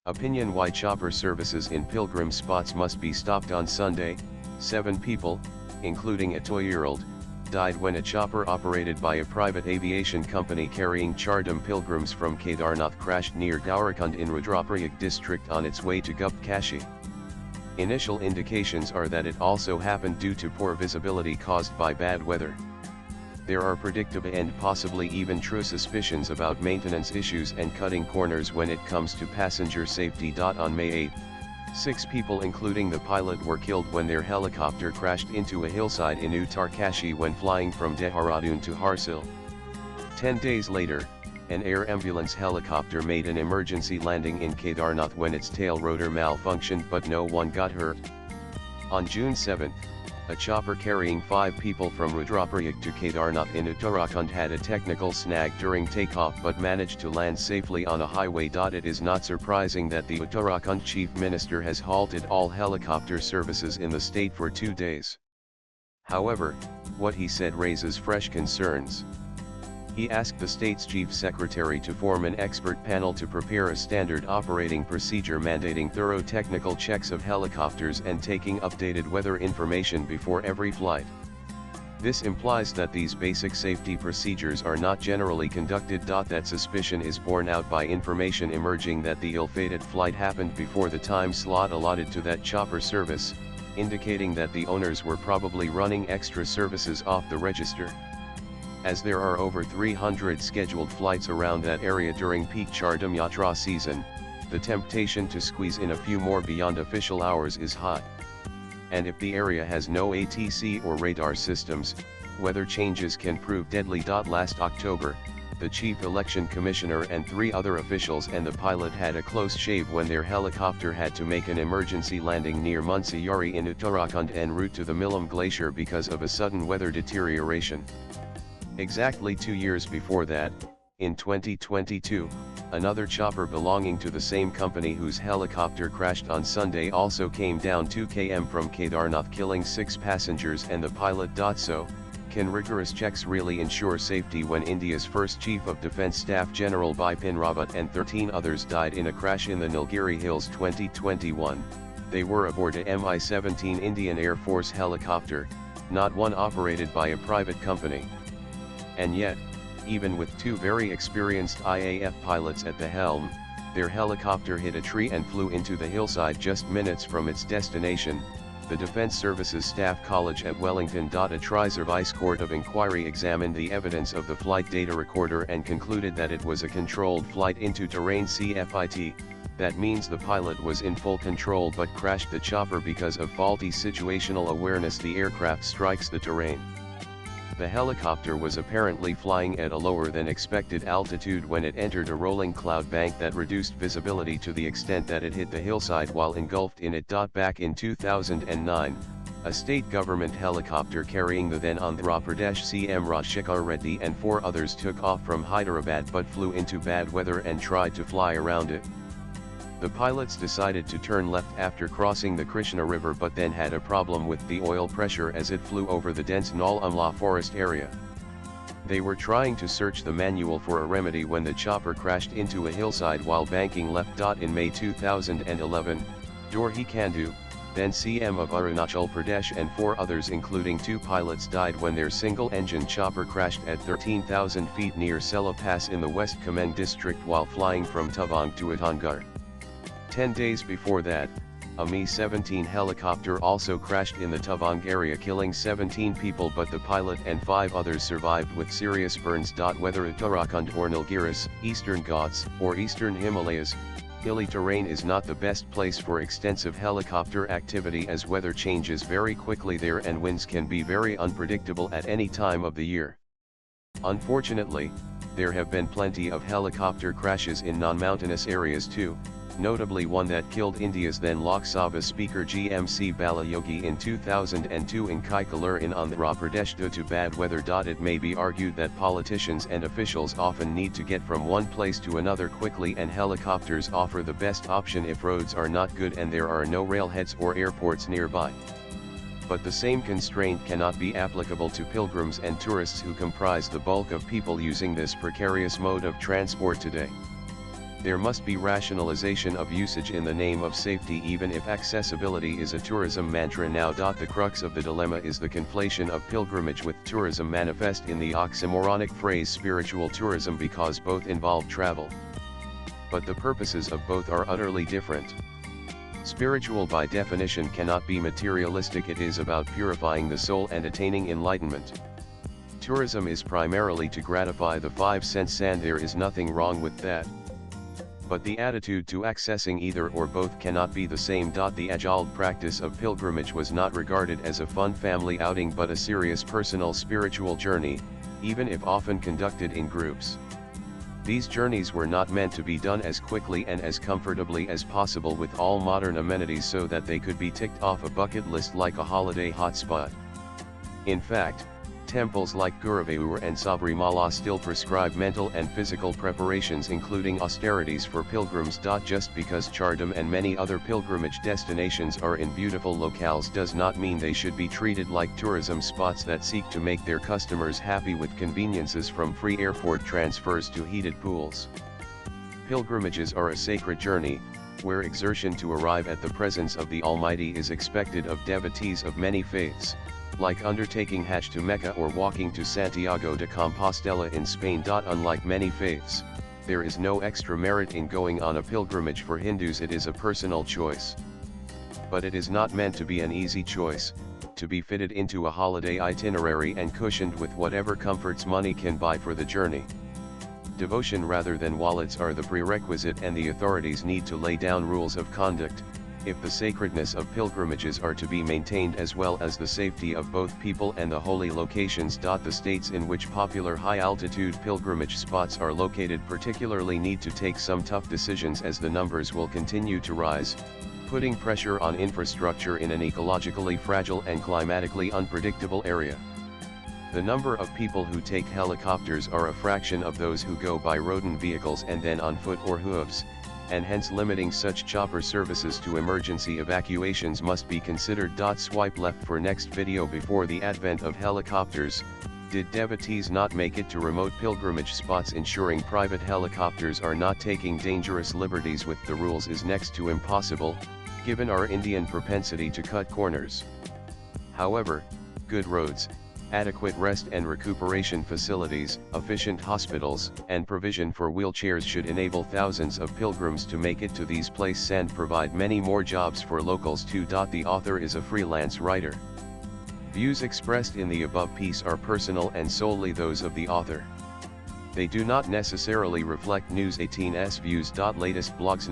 Opinion: why chopper services in Pilgrim spots must be stopped on Sunday. 7 people, including a 2-year-old, died when a chopper operated by a private aviation company carrying Chardham pilgrims from Kedarnath crashed near Gaurikund in Rudraprayag district on its way to Gupt Kashi. Initial indications are that it also happened due to poor visibility caused by bad weather. There are predictable and possibly even true suspicions about maintenance issues and cutting corners when it comes to passenger safety. On May 8, 6 people including the pilot were killed when their helicopter crashed into a hillside in Uttarkashi when flying from Dehradun to Harsil. 10 days later, an air ambulance helicopter made an emergency landing in Kedarnath when its tail rotor malfunctioned but no one got hurt. On June 7, a chopper carrying 5 people from Rudraprayag to Kedarnath in Uttarakhand had a technical snag during takeoff but managed to land safely on a highway. It is not surprising that the Uttarakhand Chief Minister has halted all helicopter services in the state for 2 days. However, what he said raises fresh concerns. He asked the state's chief secretary to form an expert panel to prepare a standard operating procedure mandating thorough technical checks of helicopters and taking updated weather information before every flight. This implies that these basic safety procedures are not generally conducted. That suspicion is borne out by information emerging that the ill-fated flight happened before the time slot allotted to that chopper service, indicating that the owners were probably running extra services off the register. As there are over 300 scheduled flights around that area during peak Chardham Yatra season, the temptation to squeeze in a few more beyond official hours is high. And if the area has no ATC or radar systems, weather changes can prove deadly. Last October, the Chief Election Commissioner and 3 other officials and the pilot had a close shave when their helicopter had to make an emergency landing near Munsiyari in Uttarakhand en route to the Milam Glacier because of a sudden weather deterioration. Exactly 2 years before that, in 2022, another chopper belonging to the same company whose helicopter crashed on Sunday also came down 2 km from Kedarnath, killing 6 passengers and the pilot. So, can rigorous checks really ensure safety when India's first Chief of Defence Staff General Bipin Rawat and 13 others died in a crash in the Nilgiri Hills 2021? They were aboard a Mi-17 Indian Air Force helicopter, not one operated by a private company. And yet, even with 2 very experienced IAF pilots at the helm, their helicopter hit a tree and flew into the hillside just minutes from its destination. The Defence Services Staff College at Wellington. A tri-service court of inquiry examined the evidence of the flight data recorder and concluded that it was a controlled flight into terrain CFIT. That means the pilot was in full control but crashed the chopper because of faulty situational awareness. The aircraft strikes the terrain. The helicopter was apparently flying at a lower than expected altitude when it entered a rolling cloud bank that reduced visibility to the extent that it hit the hillside while engulfed in it. Back in 2009, a state government helicopter carrying the then Andhra Pradesh CM Rajshekhar Reddy and 4 others took off from Hyderabad but flew into bad weather and tried to fly around it. The pilots decided to turn left after crossing the Krishna River but then had a problem with the oil pressure as it flew over the dense Nal Amla forest area. They were trying to search the manual for a remedy when the chopper crashed into a hillside while banking left. In May 2011, Dorhi Kandhu, then CM of Arunachal Pradesh and 4 others including 2 pilots died when their single-engine chopper crashed at 13,000 feet near Sela Pass in the West Kameng district while flying from Tawang to Atangar. 10 days before that, a Mi-17 helicopter also crashed in the Tawang area killing 17 people but the pilot and 5 others survived with serious burns. Whether Uttarakhand or Nilgiris, Eastern Ghats, or Eastern Himalayas, hilly terrain is not the best place for extensive helicopter activity as weather changes very quickly there and winds can be very unpredictable at any time of the year. Unfortunately, there have been plenty of helicopter crashes in non-mountainous areas too, notably one that killed India's then Lok Sabha Speaker GMC Balayogi in 2002 in Kaikalur in Andhra Pradesh due to bad weather. It may be argued that politicians and officials often need to get from one place to another quickly and helicopters offer the best option if roads are not good and there are no railheads or airports nearby. But the same constraint cannot be applicable to pilgrims and tourists who comprise the bulk of people using this precarious mode of transport today. There must be rationalization of usage in the name of safety, even if accessibility is a tourism mantra now. The crux of the dilemma is the conflation of pilgrimage with tourism, manifest in the oxymoronic phrase spiritual tourism, because both involve travel. But the purposes of both are utterly different. Spiritual by definition cannot be materialistic, it is about purifying the soul and attaining enlightenment. Tourism is primarily to gratify the 5 senses, and there is nothing wrong with that. But the attitude to accessing either or both cannot be the same. The age-old practice of pilgrimage was not regarded as a fun family outing but a serious personal spiritual journey, even if often conducted in groups. These journeys were not meant to be done as quickly and as comfortably as possible with all modern amenities so that they could be ticked off a bucket list like a holiday hotspot. In fact, temples like Guruvayur and Sabrimala still prescribe mental and physical preparations, including austerities for pilgrims. Just because Chardham and many other pilgrimage destinations are in beautiful locales does not mean they should be treated like tourism spots that seek to make their customers happy with conveniences from free airport transfers to heated pools. Pilgrimages are a sacred journey, where exertion to arrive at the presence of the Almighty is expected of devotees of many faiths, like undertaking Hajj to Mecca or walking to Santiago de Compostela in Spain. Unlike many faiths, there is no extra merit in going on a pilgrimage. For Hindus it is a personal choice. But it is not meant to be an easy choice, to be fitted into a holiday itinerary and cushioned with whatever comforts money can buy for the journey. Devotion rather than wallets are the prerequisite, and the authorities need to lay down rules of conduct, if the sacredness of pilgrimages are to be maintained as well as the safety of both people and the holy locations. The states in which popular high-altitude pilgrimage spots are located particularly need to take some tough decisions, as the numbers will continue to rise, putting pressure on infrastructure in an ecologically fragile and climatically unpredictable area. The number of people who take helicopters are a fraction of those who go by rodent vehicles and then on foot or hooves, and hence limiting such chopper services to emergency evacuations must be considered. Swipe left for next video. Before the advent of helicopters, did devotees not make it to remote pilgrimage spots? Ensuring private helicopters are not taking dangerous liberties with the rules is next to impossible, given our Indian propensity to cut corners. However, good roads, adequate rest and recuperation facilities, efficient hospitals, and provision for wheelchairs should enable thousands of pilgrims to make it to these places and provide many more jobs for locals too. The author is a freelance writer. Views expressed in the above piece are personal and solely those of the author. They do not necessarily reflect News 18's views. Latest blogs.